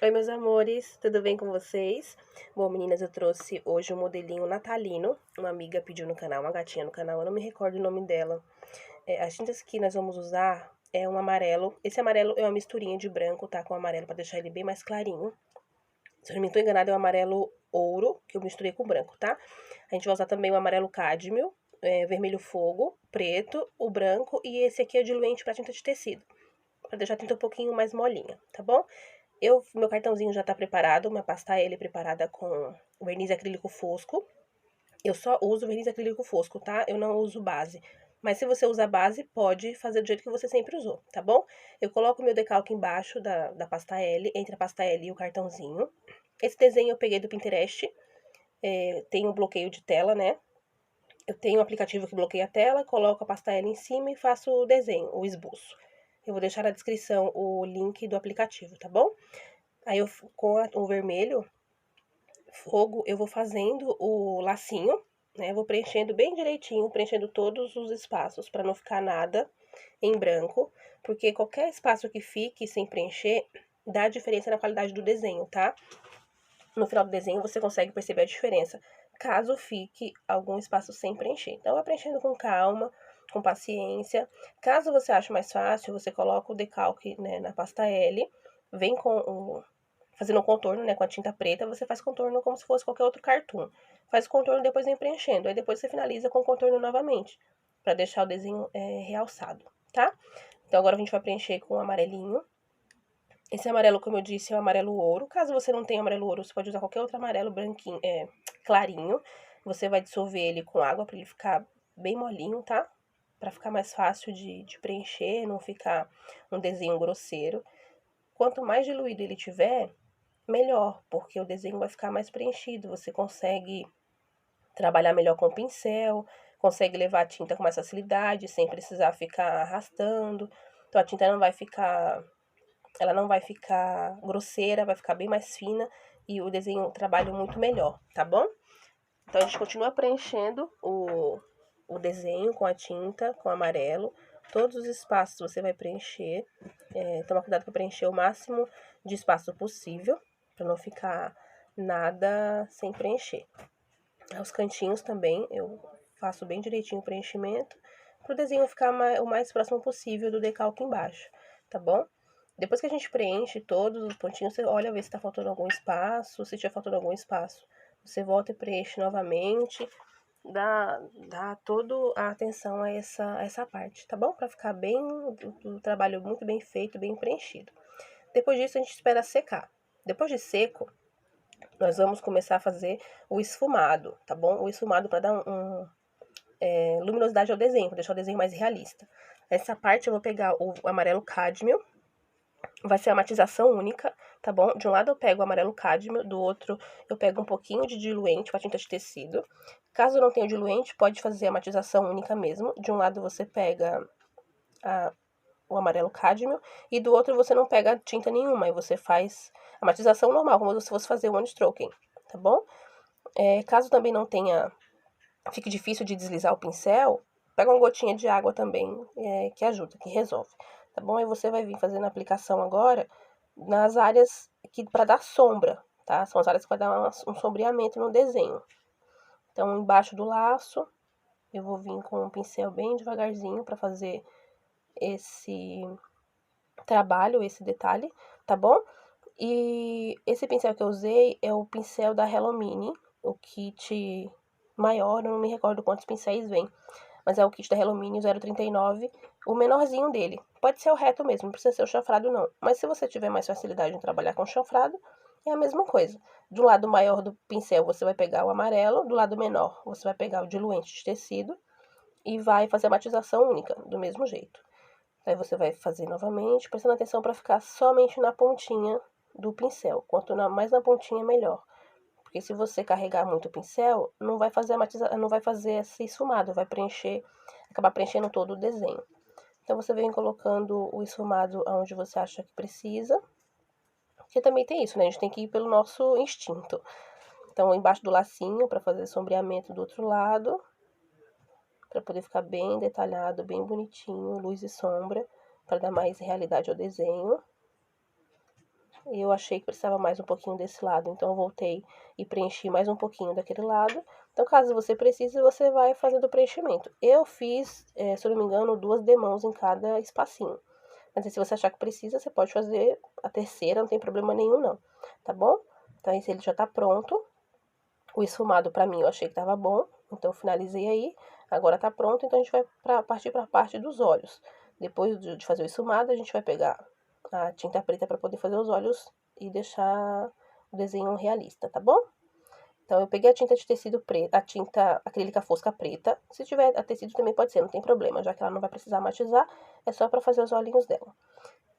Oi, meus amores, tudo bem com vocês? Bom, meninas, eu trouxe hoje um modelinho natalino. Uma amiga pediu no canal, uma gatinha no canal, eu não me recordo o nome dela. As tintas que nós vamos usar é um amarelo. Esse amarelo é uma misturinha de branco, tá? Com amarelo, pra deixar ele bem mais clarinho. Se eu não me tô enganada, é o amarelo ouro, que eu misturei com branco, tá? A gente vai usar também o amarelo cádmio, vermelho fogo, preto, o branco e esse aqui é o diluente pra tinta de tecido. Pra deixar a tinta um pouquinho mais molinha, tá bom? Meu cartãozinho já tá preparado, minha pasta L preparada com verniz acrílico fosco. Eu só uso verniz acrílico fosco, tá? Eu não uso base. Mas se você usa base, pode fazer do jeito que você sempre usou, tá bom? Eu coloco meu decalque embaixo da pasta L, entre a pasta L e o cartãozinho. Esse desenho eu peguei do Pinterest. Tem um bloqueio de tela, né? Eu tenho um aplicativo que bloqueia a tela, coloco a pasta L em cima e faço o desenho, o esboço. Eu vou deixar na descrição o link do aplicativo, tá bom? Aí com o vermelho fogo, eu vou fazendo o lacinho, né? Vou preenchendo bem direitinho, preenchendo todos os espaços para não ficar nada em branco, porque qualquer espaço que fique sem preencher dá diferença na qualidade do desenho, tá? No final do desenho você consegue perceber a diferença, caso fique algum espaço sem preencher. Então, vai preenchendo com calma, com paciência. Caso você ache mais fácil, você coloca o decalque, né, na pasta L, vem fazendo um contorno, né, com a tinta preta, você faz contorno como se fosse qualquer outro cartoon. Faz o contorno e depois vem preenchendo. Aí depois você finaliza com o contorno novamente, para deixar o desenho realçado, tá? Então agora a gente vai preencher com o amarelinho. Esse amarelo, como eu disse, é o amarelo ouro. Caso você não tenha amarelo ouro, você pode usar qualquer outro amarelo branquinho, clarinho. Você vai dissolver ele com água para ele ficar bem molinho, tá? Para ficar mais fácil de preencher, não ficar um desenho grosseiro. Quanto mais diluído ele tiver, melhor, porque o desenho vai ficar mais preenchido. Você consegue trabalhar melhor com o pincel, consegue levar a tinta com mais facilidade, sem precisar ficar arrastando. Então a tinta ela não vai ficar grosseira, vai ficar bem mais fina e o desenho, o trabalho muito melhor, tá bom? Então a gente continua preenchendo o desenho com a tinta, com amarelo. Todos os espaços você vai preencher. Toma cuidado para preencher o máximo de espaço possível, para não ficar nada sem preencher. Os cantinhos também eu faço bem direitinho o preenchimento, para o desenho ficar o mais próximo possível do decalque embaixo, tá bom? Depois que a gente preenche todos os pontinhos, você olha ver se tá faltando algum espaço. Se tiver faltando algum espaço, você volta e preenche novamente. Dá toda a atenção a essa parte, tá bom? Pra ficar bem, o trabalho muito bem feito, bem preenchido. Depois disso, a gente espera secar. Depois de seco, nós vamos começar a fazer o esfumado, tá bom? O esfumado para dar luminosidade ao desenho, para deixar o desenho mais realista. Essa parte eu vou pegar o amarelo cádmio. Vai ser a matização única, tá bom? De um lado eu pego o amarelo cádmio, do outro eu pego um pouquinho de diluente para tinta de tecido. Caso não tenha diluente, pode fazer a matização única mesmo. De um lado você pega o amarelo cádmio e do outro você não pega tinta nenhuma. E você faz a matização normal, como se fosse fazer one stroking, tá bom? Caso também não tenha, fique difícil de deslizar o pincel, pega uma gotinha de água também, que ajuda, que resolve. Tá bom? Aí você vai vir fazendo a aplicação agora nas áreas que para dar sombra, tá? São as áreas que vai dar um sombreamento no desenho. Então, embaixo do laço, eu vou vir com um pincel bem devagarzinho para fazer esse trabalho, esse detalhe, tá bom? E esse pincel que eu usei é o pincel da Hello Mini, o kit maior, eu não me recordo quantos pincéis vem. Mas é o kit da Hello Mini 039, o menorzinho dele. Pode ser o reto mesmo, não precisa ser o chanfrado não. Mas se você tiver mais facilidade em trabalhar com chanfrado, é a mesma coisa. Do lado maior do pincel você vai pegar o amarelo, do lado menor você vai pegar o diluente de tecido e vai fazer a matização única, do mesmo jeito. Aí você vai fazer novamente, prestando atenção para ficar somente na pontinha do pincel. Quanto mais na pontinha, melhor. Porque se você carregar muito o pincel, não vai fazer não vai fazer esse esfumado, vai acabar preenchendo todo o desenho. Então você vem colocando o esfumado onde você acha que precisa. Porque também tem isso, né? A gente tem que ir pelo nosso instinto. Então, embaixo do lacinho, para fazer sombreamento do outro lado, para poder ficar bem detalhado, bem bonitinho, luz e sombra, para dar mais realidade ao desenho. E eu achei que precisava mais um pouquinho desse lado, então eu voltei e preenchi mais um pouquinho daquele lado. Então, caso você precise, você vai fazendo o preenchimento. Eu fiz, se eu não me engano, 2 demãos em cada espacinho. Mas aí, se você achar que precisa, você pode fazer a terceira, não tem problema nenhum não, tá bom? Então, esse ele já tá pronto. O esfumado pra mim eu achei que tava bom, então eu finalizei aí. Agora tá pronto, então a gente vai partir pra parte dos olhos. Depois de fazer o esfumado, a gente vai pegar a tinta preta para poder fazer os olhos e deixar o desenho realista, tá bom? Então eu peguei a tinta de tecido preto, a tinta acrílica fosca preta. Se tiver a tecido também pode ser, não tem problema, já que ela não vai precisar matizar, é só para fazer os olhinhos dela.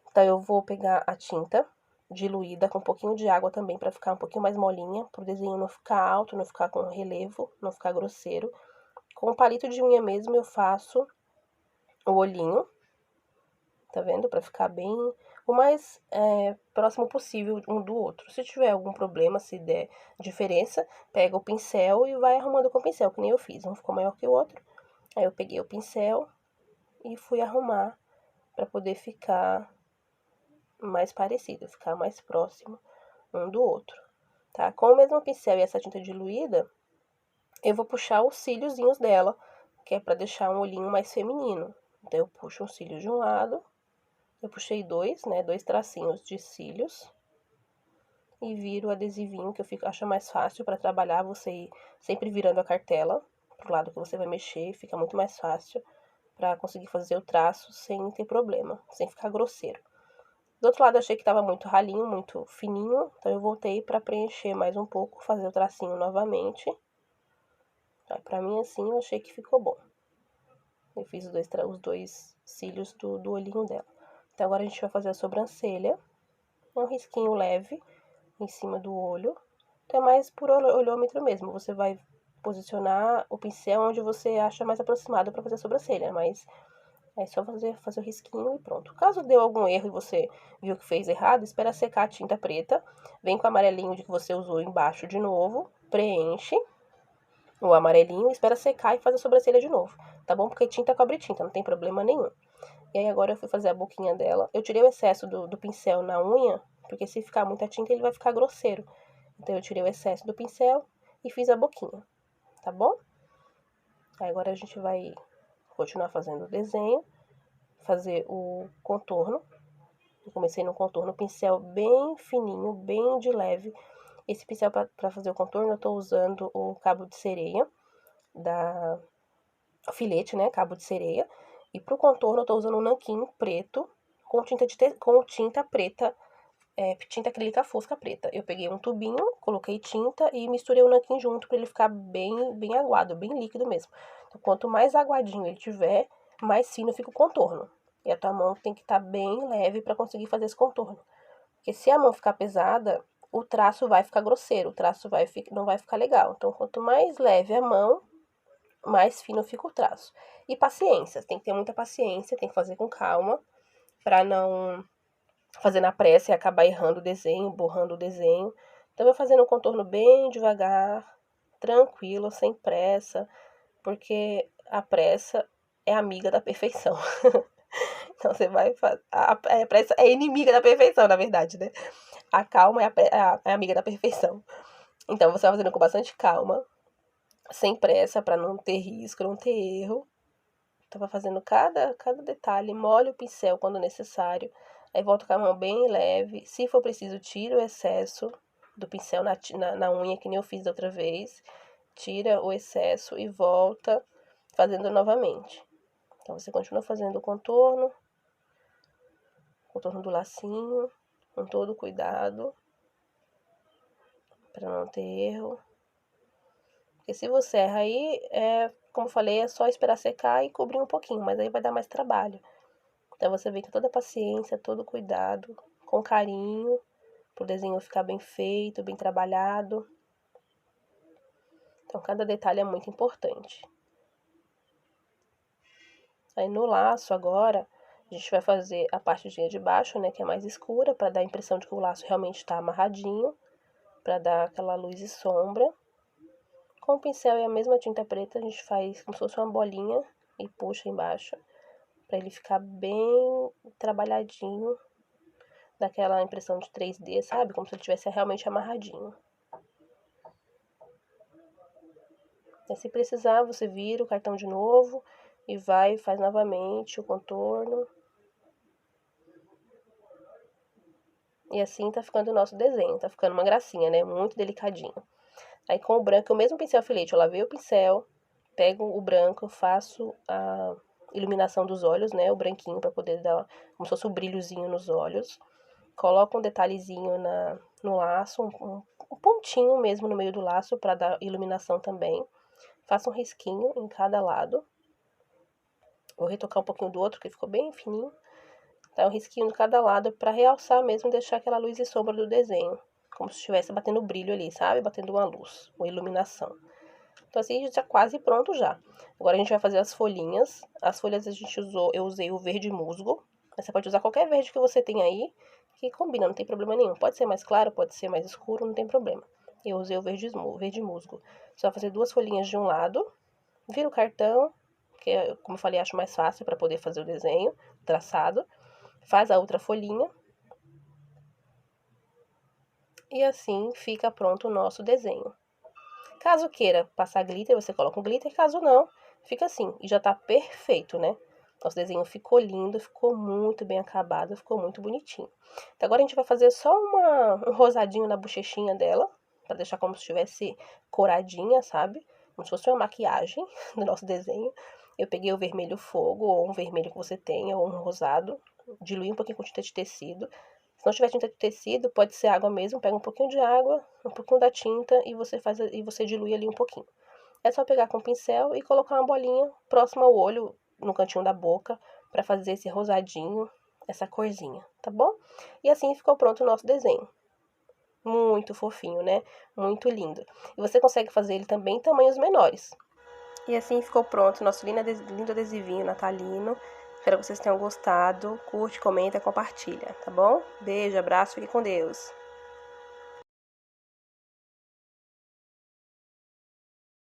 Então eu vou pegar a tinta diluída com um pouquinho de água também para ficar um pouquinho mais molinha, para o desenho não ficar alto, não ficar com relevo, não ficar grosseiro. Com um palito de unha mesmo eu faço o olhinho, tá vendo? Para ficar bem o mais próximo possível um do outro. Se tiver algum problema, se der diferença, pega o pincel e vai arrumando com o pincel, que nem eu fiz. Um ficou maior que o outro. Aí eu peguei o pincel e fui arrumar para poder ficar mais parecido, ficar mais próximo um do outro, tá? Com o mesmo pincel e essa tinta diluída, eu vou puxar os cíliozinhos dela, que é para deixar um olhinho mais feminino. Então eu puxo um cílio de um lado, eu puxei dois, né, 2 tracinhos de cílios e viro o adesivinho que acho mais fácil para trabalhar, você ir sempre virando a cartela pro lado que você vai mexer, fica muito mais fácil para conseguir fazer o traço sem ter problema, sem ficar grosseiro. Do outro lado eu achei que estava muito ralinho, muito fininho, então eu voltei para preencher mais um pouco, fazer o tracinho novamente. Aí, pra mim assim eu achei que ficou bom. Eu fiz os dois cílios do olhinho dela. Então agora a gente vai fazer a sobrancelha. Um risquinho leve em cima do olho. Então é mais por olhômetro mesmo. Você vai posicionar o pincel onde você acha mais aproximado para fazer a sobrancelha, mas é só fazer o risquinho e pronto. Caso deu algum erro e você viu que fez errado, espera secar a tinta preta. Vem com o amarelinho de que você usou embaixo de novo. Preenche o amarelinho, espera secar e faz a sobrancelha de novo. Tá bom? Porque tinta cobre tinta, não tem problema nenhum. E aí agora eu fui fazer a boquinha dela. Eu tirei o excesso do pincel na unha, porque se ficar muita tinta ele vai ficar grosseiro. Então eu tirei o excesso do pincel e fiz a boquinha. Tá bom? Aí agora a gente vai continuar fazendo o desenho. Fazer o contorno. Eu comecei no contorno, pincel bem fininho, bem de leve. Esse pincel para fazer o contorno eu tô usando o cabo de sereia, o filete, né, cabo de sereia. E pro contorno eu tô usando um nanquim preto com tinta preta, tinta acrílica fosca preta. Eu peguei um tubinho, coloquei tinta e misturei o nanquim junto para ele ficar bem aguado, bem líquido mesmo. Então, quanto mais aguadinho ele tiver, mais fino fica o contorno. E a tua mão tem que estar bem leve para conseguir fazer esse contorno. Porque se a mão ficar pesada, o traço vai ficar grosseiro, o traço não vai ficar legal. Então, quanto mais leve a mão, mais fino fica o traço. E paciência, tem que ter muita paciência, tem que fazer com calma, para não fazer na pressa e acabar errando o desenho, borrando o desenho. Então, eu vou fazendo o contorno bem devagar, tranquilo, sem pressa, porque a pressa é amiga da perfeição. Então você vai fazer. A pressa é inimiga da perfeição, na verdade, né? A calma é a amiga da perfeição. Então você vai fazendo com bastante calma, sem pressa, para não ter risco, não ter erro. Então vai fazendo cada detalhe, molha o pincel quando necessário. Aí volta com a mão bem leve. Se for preciso, tira o excesso do pincel na unha, que nem eu fiz da outra vez. Tira o excesso e volta fazendo novamente. Então você continua fazendo o contorno do lacinho, com todo cuidado, para não ter erro. Porque se você erra aí, como eu falei, é só esperar secar e cobrir um pouquinho, mas aí vai dar mais trabalho. Então você vem com toda a paciência, todo cuidado, com carinho, pro desenho ficar bem feito, bem trabalhado. Então cada detalhe é muito importante. Aí no laço agora, a gente vai fazer a parte de baixo, né, que é mais escura, para dar a impressão de que o laço realmente está amarradinho, para dar aquela luz e sombra. Com o pincel e a mesma tinta preta, a gente faz como se fosse uma bolinha e puxa embaixo, para ele ficar bem trabalhadinho, Dá aquela impressão de 3D, sabe? Como se ele tivesse realmente amarradinho. E se precisar, você vira o cartão de novo e vai e faz novamente o contorno. E assim tá ficando o nosso desenho. Tá ficando uma gracinha, né? Muito delicadinho. Aí com o branco, o mesmo pincel alfinete, eu lavei o pincel, pego o branco, faço a iluminação dos olhos, né? O branquinho para poder dar como se fosse um brilhozinho nos olhos. Coloco um detalhezinho no laço, um pontinho mesmo no meio do laço para dar iluminação também. Faço um risquinho em cada lado. Vou retocar um pouquinho do outro, que ficou bem fininho. Dá um risquinho de cada lado para realçar mesmo, deixar aquela luz e sombra do desenho. Como se estivesse batendo brilho ali, sabe? Batendo uma luz, uma iluminação. Então assim, já tá quase pronto já. Agora a gente vai fazer as folhinhas. As folhas eu usei o verde musgo. Mas você pode usar qualquer verde que você tem aí, que combina, não tem problema nenhum. Pode ser mais claro, pode ser mais escuro, não tem problema. Eu usei o verde musgo. Só fazer 2 folhinhas de um lado, vira o cartão, que como eu falei, acho mais fácil para poder fazer o desenho, traçado. Faz a outra folhinha. E assim fica pronto o nosso desenho. Caso queira passar glitter, você coloca um glitter. Caso não, fica assim. E já tá perfeito, né? Nosso desenho ficou lindo, ficou muito bem acabado, ficou muito bonitinho. Então agora a gente vai fazer só um rosadinho na bochechinha dela, pra deixar como se estivesse coradinha, sabe? Como se fosse uma maquiagem do nosso desenho. Eu peguei o vermelho fogo, ou um vermelho que você tenha, ou um rosado. Diluí um pouquinho com tinta de tecido. Se não tiver tinta de tecido, pode ser água mesmo. Pega um pouquinho de água, um pouquinho da tinta e você dilui ali um pouquinho. É só pegar com o pincel e colocar uma bolinha próxima ao olho, no cantinho da boca, para fazer esse rosadinho, essa corzinha, tá bom? E assim ficou pronto o nosso desenho. Muito fofinho, né? Muito lindo. E você consegue fazer ele também em tamanhos menores. E assim ficou pronto o nosso lindo adesivinho natalino. Espero que vocês tenham gostado. Curte, comenta, compartilha, tá bom? Beijo, abraço, fique com Deus.